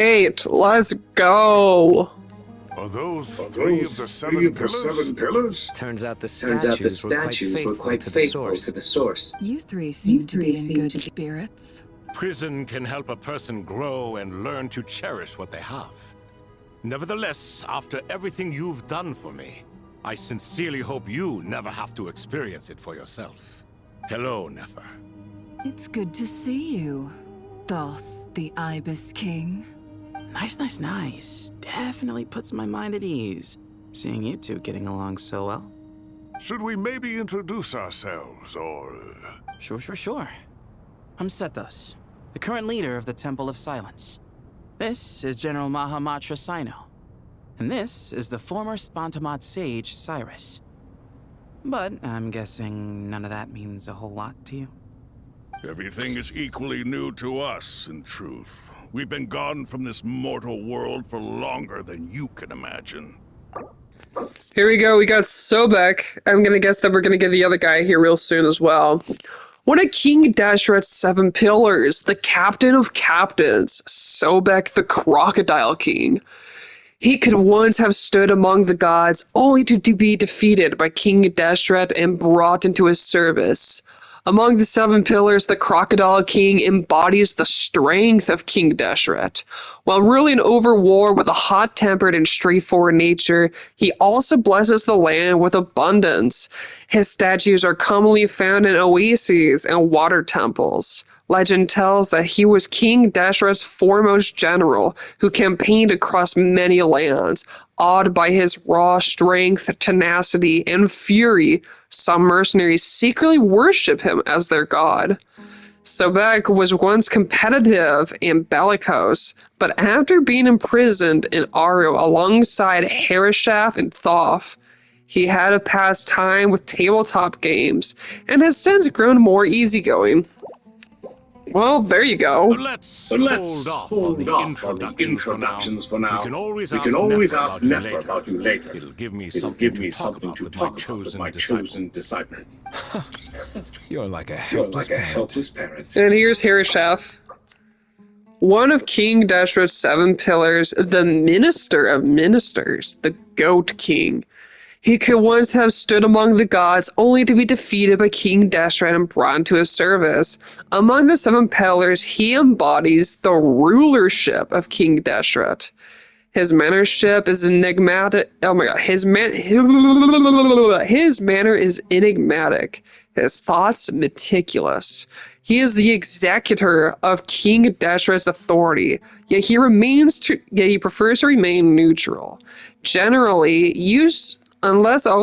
8. Let's go. Are those three of the seven pillars? Turns out the statues were quite faithful to the source. You three seem to be in good spirits. Prison can help a person grow and learn to cherish what they have. Nevertheless, after everything you've done for me, I sincerely hope you never have to experience it for yourself. Hello, Nefer. It's good to see you, Thoth, the Ibis King. Nice. Definitely puts my mind at ease, seeing you two getting along so well. Should we maybe introduce ourselves, or... Sure. I'm Sethos, the current leader of the Temple of Silence. This is General Mahamatra Sino, and this is the former Spantamad sage, Cyrus. But I'm guessing none of that means a whole lot to you. Everything is equally new to us, in truth. We've been gone from this mortal world for longer than you can imagine. Here we go. We got Sobek. I'm going to guess that we're going to get the other guy here real soon as well. One of King Dashret's 7 pillars, the captain of captains, Sobek the Crocodile King. He could once have stood among the gods, only to be defeated by King Dashret and brought into his service. Among the 7 pillars, the Crocodile King embodies the strength of King Dashret. While ruling over war with a hot-tempered and straightforward nature, he also blesses the land with abundance. His statues are commonly found in oases and water temples. Legend tells that he was King Dashret's foremost general, who campaigned across many lands. Awed by his raw strength, tenacity, and fury, some mercenaries secretly worship him as their god. Sobek was once competitive and bellicose, but after being imprisoned in Aru alongside Harishaf and Thoth, he had to pass time with tabletop games, and has since grown more easygoing. Well, there you go. Let's hold off on the introductions for now. We can always ask Nefer about you later. It'll give me something to talk about with my chosen disciple. You're like a helpless parent. And here's Harishaf. One of King Dashret's 7 pillars, the Minister of Ministers, the Goat King. He could once have stood among the gods, only to be defeated by King Dashret and brought into his service. Among the 7 pillars, he embodies the rulership of King Dashret. His mannership is enigmatic. Oh my god, his manner is enigmatic. His thoughts meticulous. He is the executor of King Dashret's authority, yet he prefers to remain neutral. Generally, unless a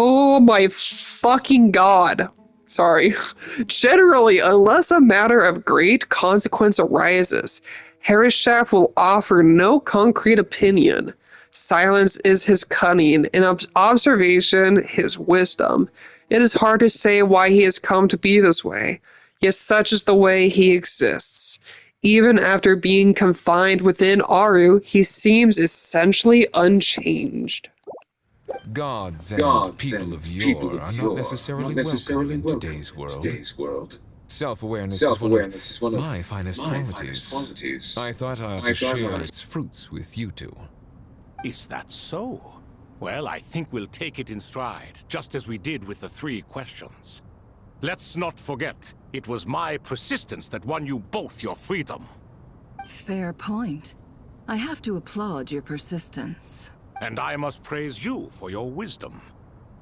matter of great consequence arises, Harishaf will offer no concrete opinion. Silence is his cunning, and observation his wisdom. It is hard to say why he has come to be this way, yet such is the way he exists. Even after being confined within Aru, he seems essentially unchanged. Gods and people of yore are not necessarily welcome in today's world. Self-awareness is one of my finest qualities. I thought I ought to share its fruits with you two. Is that so? Well, I think we'll take it in stride, just as we did with the 3 questions. Let's not forget, it was my persistence that won you both your freedom. Fair point. I have to applaud your persistence. And I must praise you for your wisdom.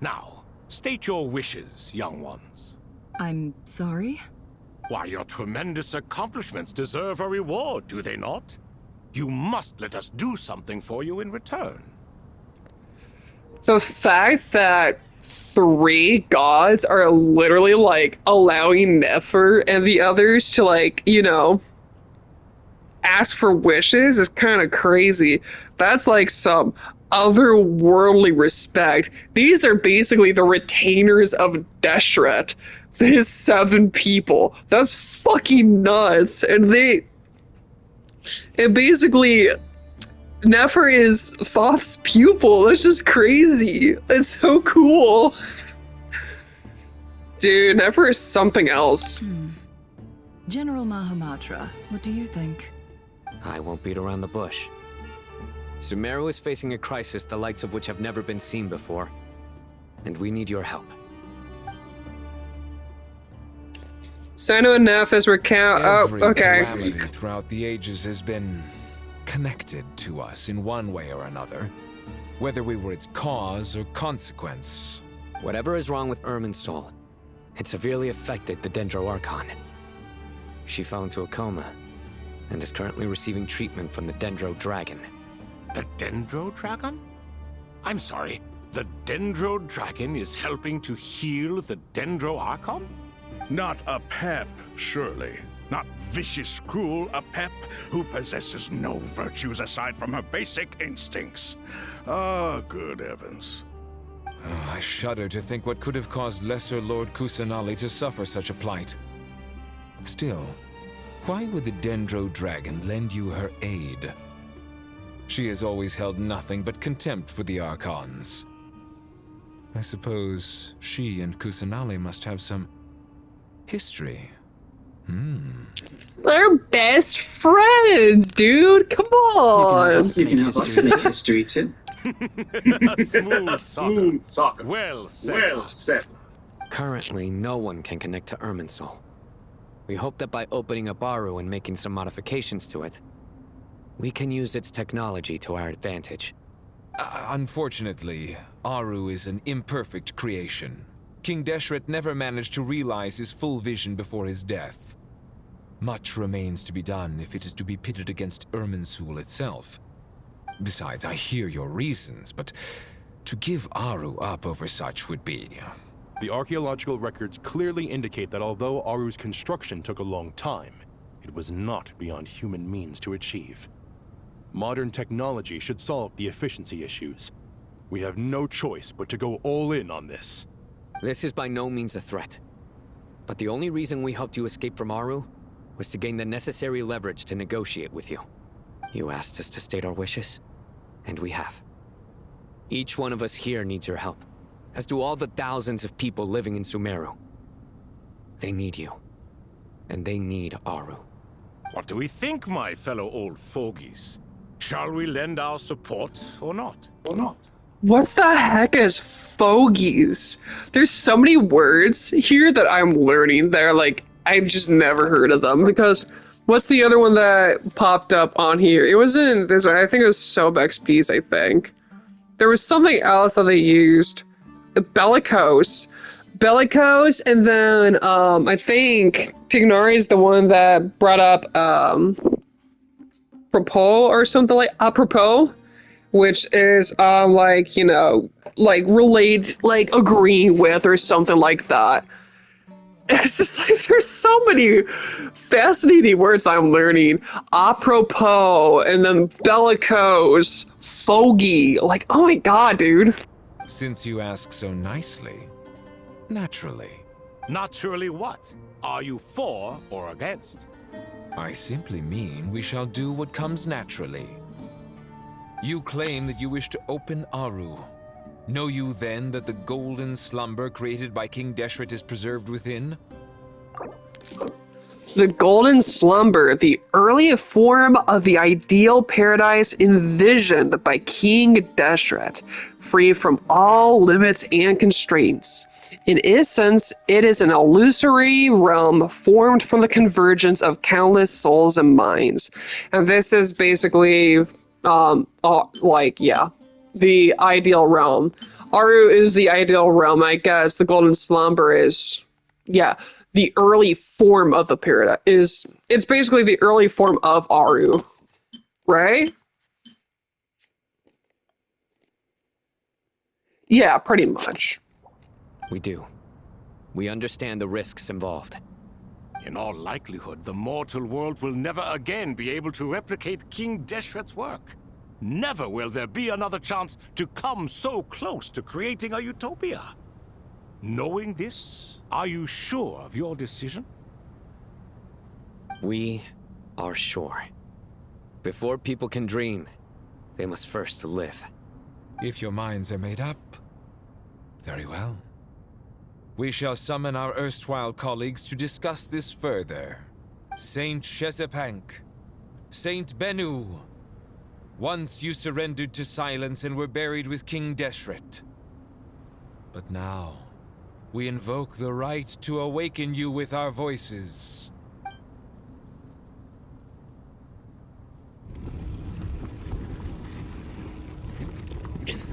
Now, state your wishes, young ones. I'm sorry? Why, your tremendous accomplishments deserve a reward, do they not? You must let us do something for you in return. The fact that 3 gods are literally, like, allowing Nefer and the others to, ask for wishes is kind of crazy. That's like some otherworldly respect. These are basically the retainers of Dashret. There's 7 people. That's fucking nuts. And basically, Nefer is Thoth's pupil. That's just crazy. It's so cool. Dude, Nefer is something else. General Mahamatra, what do you think? I won't beat around the bush. Sumeru is facing a crisis the likes of which have never been seen before, and we need your help. Sino and Nephis recount. Every Oh, okay. calamity throughout the ages has been connected to us in one way or another, whether we were its cause or consequence. Whatever is wrong with Irminsul, it severely affected the Dendro Archon. She fell into a coma and is currently receiving treatment from the Dendro Dragon. The Dendro Dragon? I'm sorry, the Dendro Dragon is helping to heal the Dendro Archon? Not a pep, surely. Not vicious, cruel a pep who possesses no virtues aside from her basic instincts. Ah, good heavens. Oh, I shudder to think what could have caused Lesser Lord Kusanali to suffer such a plight. Still, why would the Dendro Dragon lend you her aid? She has always held nothing but contempt for the Archons. I suppose she and Kusanali must have some history. They're best friends, dude. Come on. You can have us make history too. Smooth soccer. Well said. Currently, no one can connect to Irminsul. We hope that by opening up Aru and making some modifications to it, we can use its technology to our advantage. Unfortunately, Aru is an imperfect creation. King Deshret never managed to realize his full vision before his death. Much remains to be done if it is to be pitted against Irminsul itself. Besides, I hear your reasons, but to give Aru up over such would be... The archaeological records clearly indicate that although Aru's construction took a long time, it was not beyond human means to achieve. Modern technology should solve the efficiency issues. We have no choice but to go all in on this. This is by no means a threat. But the only reason we helped you escape from Aru was to gain the necessary leverage to negotiate with you. You asked us to state our wishes, and we have. Each one of us here needs your help, as do all the thousands of people living in Sumeru. They need you, and they need Aru. What do we think, my fellow old fogies? Shall we lend our support or not? What the heck is fogies? There's so many words here that I'm learning that are like, I've just never heard of them. Because what's the other one that popped up on here? It wasn't this one. I think it was Sobex Peace, I think. There was something else that they used. Bellicose, and then I think Tignari is the one that brought up propos or something like apropos, which is like, you know, like relate, like agreeing with or something like that. It's just like there's so many fascinating words I'm learning. Apropos, and then bellicose, fogey. Like, oh my god, dude. Since you ask so nicely, naturally. Naturally what? Are you for or against? I simply mean we shall do what comes naturally. You claim that you wish to open Aru. Know you then that the golden slumber created by King Deshret is preserved within? The golden slumber, the early form of the ideal paradise envisioned by King Deshret, free from all limits and constraints. In essence, it is an illusory realm formed from the convergence of countless souls and minds. And this is basically, the ideal realm. Aru is the ideal realm, I guess. The golden slumber is, the early form of the paradise. It's basically the early form of Aru, right? Yeah, pretty much. We do. We understand the risks involved. In all likelihood, the mortal world will never again be able to replicate King Deshret's work. Never will there be another chance to come so close to creating a utopia. Knowing this, are you sure of your decision? We are sure. Before people can dream, they must first live. If your minds are made up, very well. We shall summon our erstwhile colleagues to discuss this further. Saint Chesapank, Saint Bennu, Once you surrendered to silence and were buried with King Deshret. But now, we invoke the right to awaken you with our voices.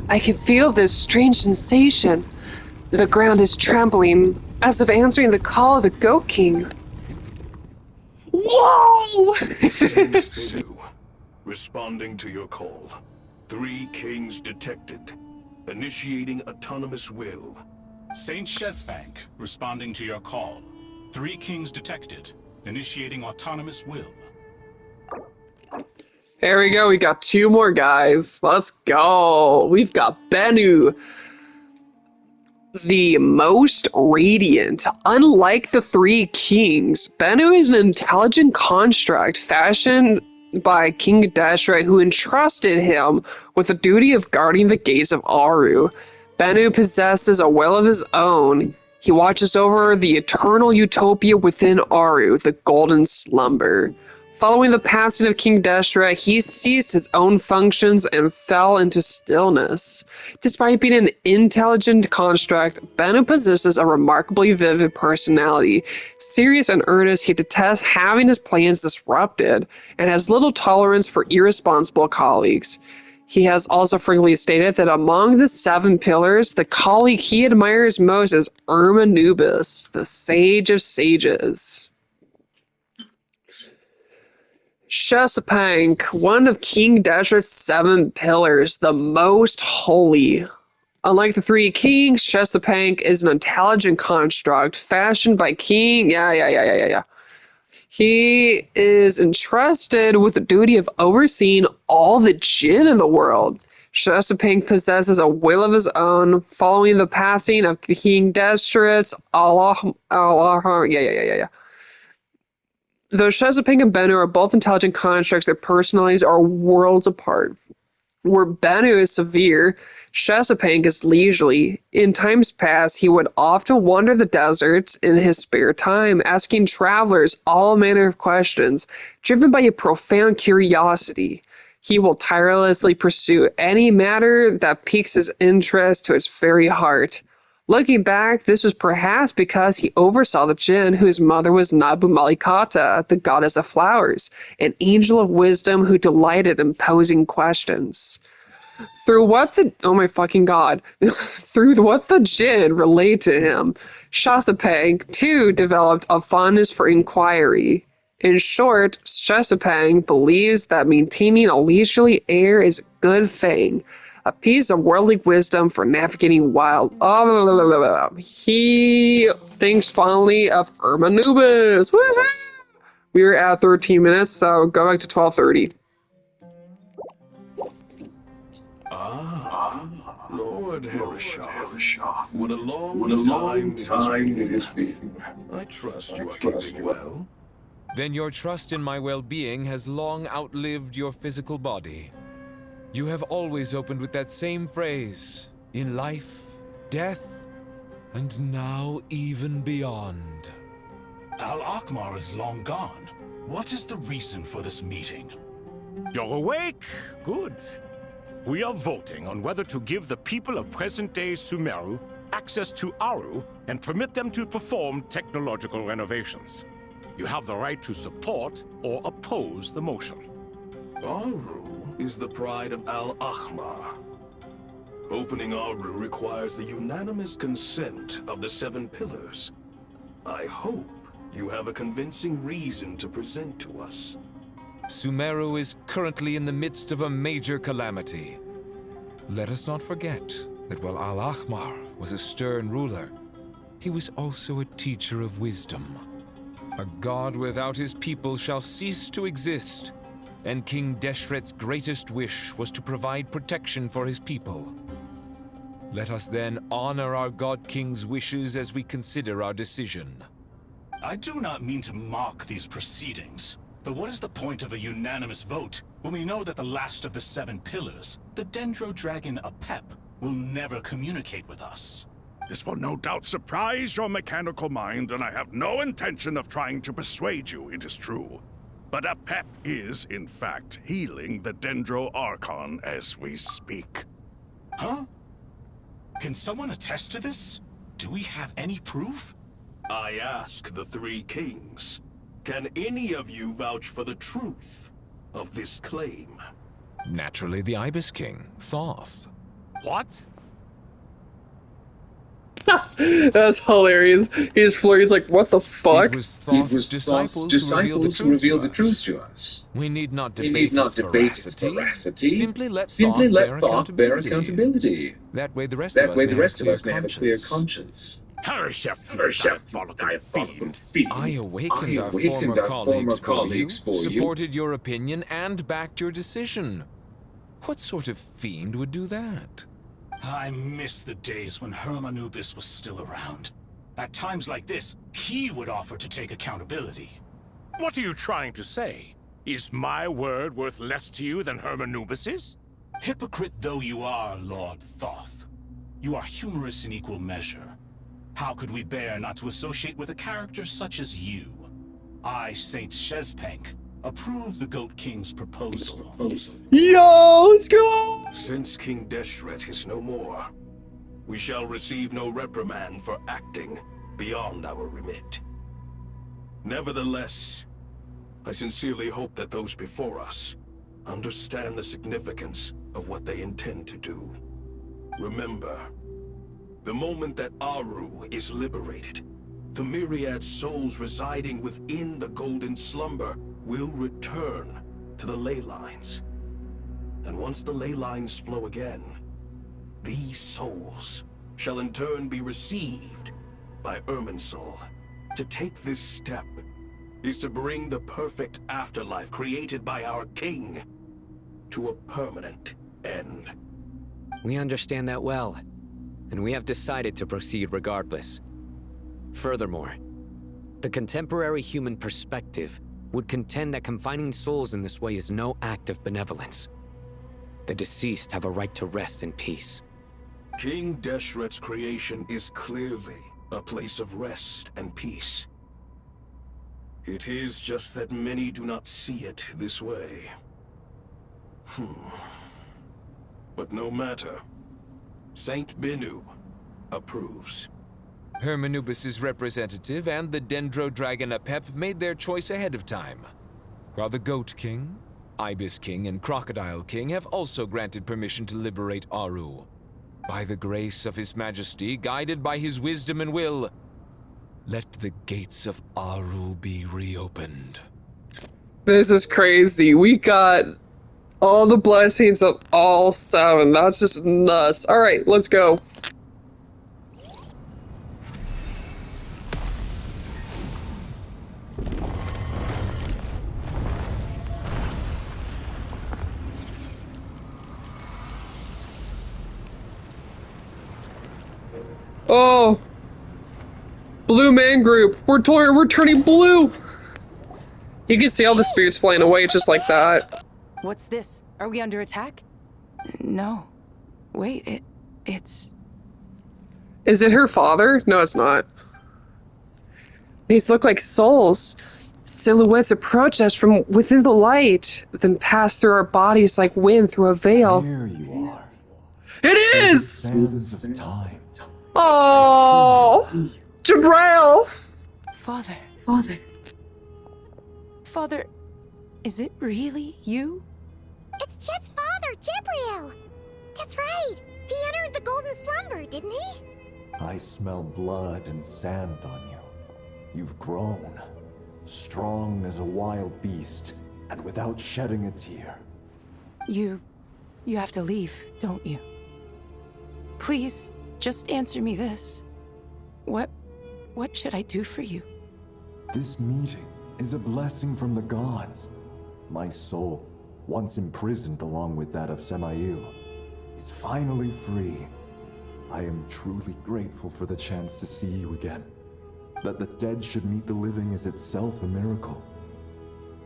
I can feel this strange sensation. The ground is trembling, as if answering the call of the Goat King. Whoa! Saint 2, responding to your call. 3 kings detected. Initiating autonomous will. Saint Ch6, responding to your call. 3 kings detected. Initiating autonomous will. There we go, we got 2 more guys. Let's go. We've got Bennu, the most radiant. Unlike the 3 kings, Bennu is an intelligent construct fashioned by King Deshret, who entrusted him with the duty of guarding the gates of Aru. Bennu possesses a will of his own. He watches over the eternal utopia within Aru, the golden slumber. Following the passing of King Deshret, he ceased his own functions and fell into stillness. Despite being an intelligent construct, Bennu possesses a remarkably vivid personality. Serious and earnest, he detests having his plans disrupted and has little tolerance for irresponsible colleagues. He has also frequently stated that among the 7 pillars, the colleague he admires most is Nubis, the sage of sages. Ch6, one of King Deshret's 7 pillars, the most holy. Unlike the 3 kings, Ch6 is an intelligent construct fashioned by King. He is entrusted with the duty of overseeing all the jinn in the world. Ch6 possesses a will of his own. Following the passing of King Deshret's Though Ch6 and Bennu are both intelligent constructs, their personalities are worlds apart. Where Bennu is severe, Ch6 is leisurely. In times past, he would often wander the deserts in his spare time, asking travelers all manner of questions, driven by a profound curiosity. He will tirelessly pursue any matter that piques his interest to its very heart. Looking back, this was perhaps because he oversaw the jinn whose mother was Nabu Malikata, the goddess of flowers, an angel of wisdom who delighted in posing questions. Through what the jinn relayed to him, Ch6 too developed a fondness for inquiry. In short, Ch6 believes that maintaining a leisurely air is a good thing. A piece of worldly wisdom for navigating wild. He thinks fondly of Nubis. Woohoo! We were at 13 minutes, so go back to 12:30. Lord Herishov. What a long time it has been. I trust you are keeping well. Then your trust in my well-being has long outlived your physical body. You have always opened with that same phrase, in life, death, and now even beyond. Al-Akhmar is long gone. What is the reason for this meeting? You're awake? Good. We are voting on whether to give the people of present-day Sumeru access to Aru and permit them to perform technological renovations. You have the right to support or oppose the motion. Aru is the pride of Al-Akhmar. Opening Aru requires the unanimous consent of the 7 pillars. I hope you have a convincing reason to present to us. Sumeru is currently in the midst of a major calamity. Let us not forget that while Al-Akhmar was a stern ruler, he was also a teacher of wisdom. A god without his people shall cease to exist, and King Deshret's greatest wish was to provide protection for his people. Let us then honor our God King's wishes as we consider our decision. I do not mean to mock these proceedings, but what is the point of a unanimous vote when we know that the last of the 7 pillars, the Dendro Dragon Apep, will never communicate with us? This will no doubt surprise your mechanical mind, and I have no intention of trying to persuade you it is true. But a pep is, in fact, healing the Dendro Archon as we speak. Huh? Can someone attest to this? Do we have any proof? I ask the three kings, can any of you vouch for the truth of this claim? Naturally, the Ibis King, Thoth. What? That's hilarious. He's like, what the fuck? It was Thoth's disciples who revealed the truth to us. We need not debate its veracity. Simply let Thoth bear accountability. That way the rest of us may have a clear conscience. Diabolical fiend. I awakened our former colleagues for you, supported your opinion, and backed your decision. What sort of fiend would do that? I miss the days when Hermanubis was still around. At times like this, he would offer to take accountability. What are you trying to say? Is my word worth less to you than Hermanubis's? Hypocrite though you are, Lord Thoth, you are humorous in equal measure. How could we bear not to associate with a character such as you? I, Saint Ch6, approve the Goat King's proposal. Yo, let's go! Since King Deshret is no more, we shall receive no reprimand for acting beyond our remit. Nevertheless, I sincerely hope that those before us understand the significance of what they intend to do. Remember, the moment that Aru is liberated, the myriad souls residing within the Golden Slumber will return to the ley lines. And once the ley lines flow again, these souls shall in turn be received by Irminsul. To take this step is to bring the perfect afterlife created by our king to a permanent end. We understand that well, and we have decided to proceed regardless. Furthermore, the contemporary human perspective would contend that confining souls in this way is no act of benevolence. The deceased have a right to rest in peace. King Deshret's creation is clearly a place of rest and peace. It is just that many do not see it this way. But no matter. Saint Binu approves. Hermanubis' representative and the Dendro Dragon Apep made their choice ahead of time, while the Goat King, Ibis King, and Crocodile King have also granted permission to liberate Aru. By the grace of His Majesty, guided by his wisdom and will, let the gates of Aru be reopened. This is crazy. We got all the blessings of all 7. That's just nuts. Alright, let's go. Oh! Blue man group. We're turning blue! You can see all the spirits flying away just like that. What's this? Are we under attack? No. Wait, it's... Is it her father? No, it's not. These look like souls. Silhouettes approach us from within the light, then pass through our bodies like wind through a veil. There you are. It is! Sands of time. Oh, Jabrail! Father. Father, is it really you? It's Chet's father, Jibriel! That's right! He entered the Golden Slumber, didn't he? I smell blood and sand on you. You've grown, strong as a wild beast, and without shedding a tear. You have to leave, don't you? Please, just answer me this. What should I do for you? This meeting is a blessing from the gods. My soul, once imprisoned along with that of Semail, is finally free. I am truly grateful for the chance to see you again. That the dead should meet the living is itself a miracle.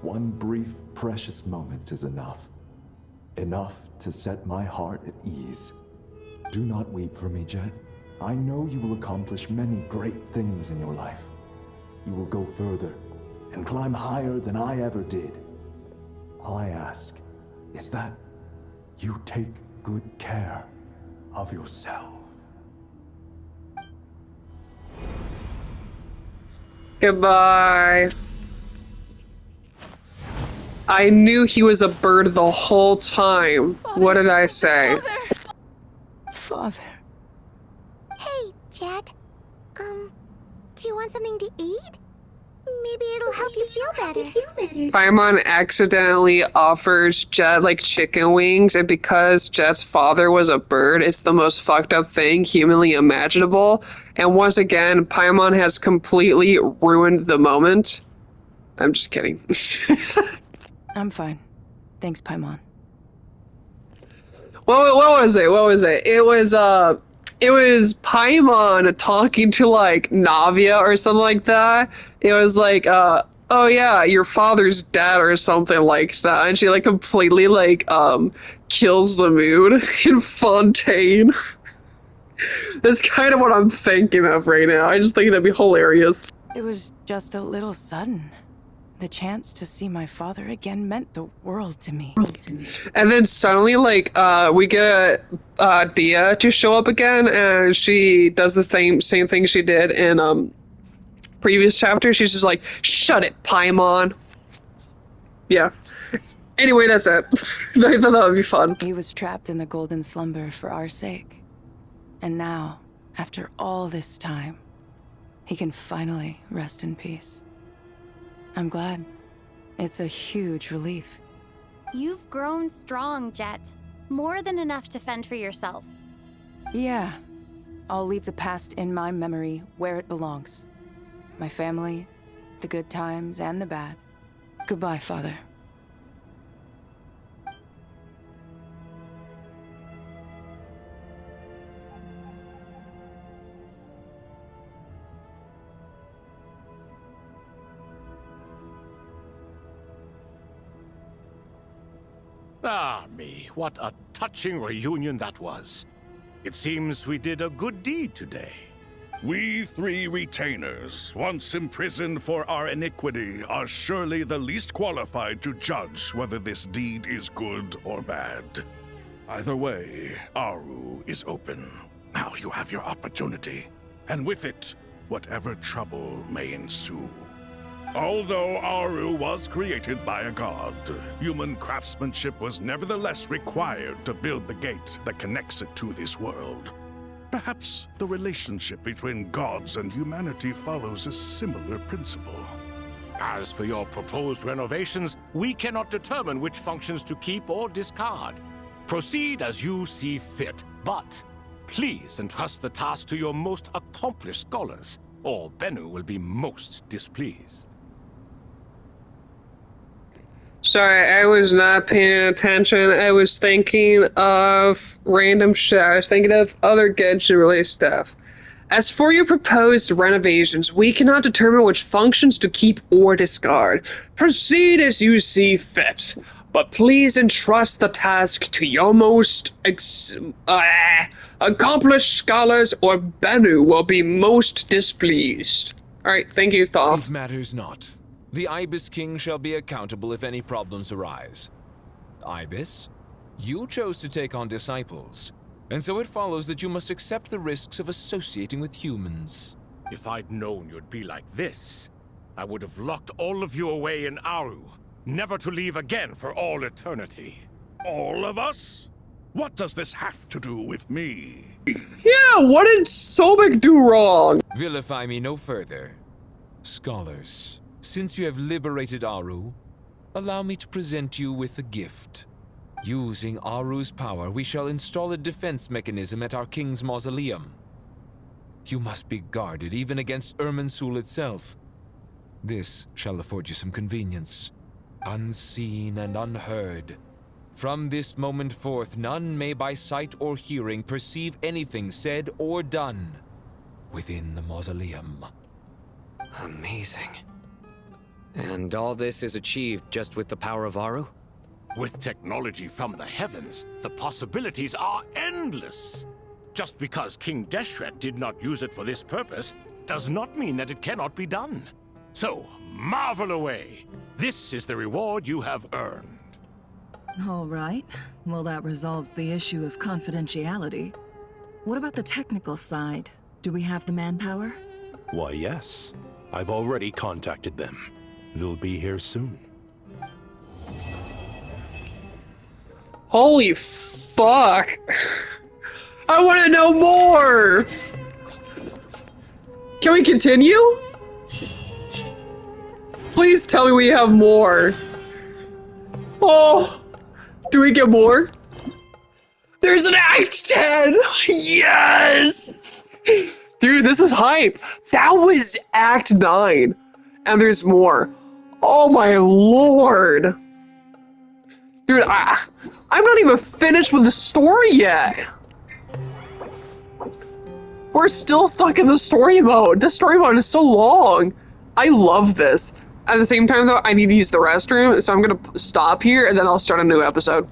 One brief, precious moment is enough. Enough to set my heart at ease. Do not weep for me, Jet. I know you will accomplish many great things in your life. You will go further, and climb higher than I ever did. All I ask is that you take good care of yourself. Goodbye. I knew he was a bird the whole time. Father, what did I say? Father. Hey, Jet. Do you want something to eat? Maybe it'll help you feel better. Paimon accidentally offers Jet like chicken wings, and because Jet's father was a bird, it's the most fucked up thing humanly imaginable. And once again, Paimon has completely ruined the moment. I'm just kidding. I'm fine. Thanks, Paimon. What was it? What was it? It was Paimon talking to like Navia or something like that. It was like, oh yeah, your father's dead or something like that, and she like completely like kills the mood in Fontaine. That's kind of what I'm thinking of right now. I just think that'd be hilarious. It was just a little sudden. The chance to see my father again meant the world to me. And then suddenly, like, we get Dia to show up again, and she does the same thing she did in previous chapter. She's just like, "Shut it, Paimon." Yeah. Anyway, that's it. I thought that would be fun. He was trapped in the golden slumber for our sake. And now, after all this time, he can finally rest in peace. I'm glad. It's a huge relief. You've grown strong, Jet. More than enough to fend for yourself. Yeah. I'll leave the past in my memory where it belongs. My family, the good times and the bad. Goodbye, Father. Ah, me, what a touching reunion that was. It seems we did a good deed today. We three retainers, once imprisoned for our iniquity, are surely the least qualified to judge whether this deed is good or bad. Either way, Aru is open. Now you have your opportunity, and with it, whatever trouble may ensue. Although Aru was created by a god, human craftsmanship was nevertheless required to build the gate that connects it to this world. Perhaps the relationship between gods and humanity follows a similar principle. As for your proposed renovations, we cannot determine which functions to keep or discard. Proceed as you see fit, but please entrust the task to your most accomplished scholars, or Bennu will be most displeased. Sorry, I was not paying attention. I was thinking of random shit. I was thinking of other Genshin-related stuff. As for your proposed renovations, we cannot determine which functions to keep or discard. Proceed as you see fit, but please entrust the task to your most accomplished scholars, or Bennu will be most displeased. Alright, thank you, Thoth. It matters not. The Ibis King shall be accountable if any problems arise. Ibis, you chose to take on disciples, and so it follows that you must accept the risks of associating with humans. If I'd known you'd be like this, I would have locked all of you away in Aru, never to leave again for all eternity. All of us? What does this have to do with me? Yeah, what did Sobek do wrong? Vilify me no further. Scholars, since you have liberated Aru, allow me to present you with a gift. Using Aru's power, we shall install a defense mechanism at our king's mausoleum. You must be guarded even against Irminsul itself. This shall afford you some convenience. Unseen and unheard. From this moment forth, none may by sight or hearing perceive anything said or done within the mausoleum. Amazing. And all this is achieved just with the power of Aru? With technology from the heavens, the possibilities are endless. Just because King Deshret did not use it for this purpose does not mean that it cannot be done. So, marvel away. This is the reward you have earned. All right. Well, that resolves the issue of confidentiality. What about the technical side? Do we have the manpower? Why, yes. I've already contacted them. They'll be here soon. Holy fuck. I want to know more. Can we continue? Please tell me we have more. Oh, do we get more? There's an Act 10! Yes! Dude, this is hype. That was Act 9. And there's more. Oh my lord. Dude, I'm not even finished with the story yet. We're still stuck in the story mode. The story mode is so long. I love this. At the same time, though, I need to use the restroom, so I'm gonna stop here, and then I'll start a new episode.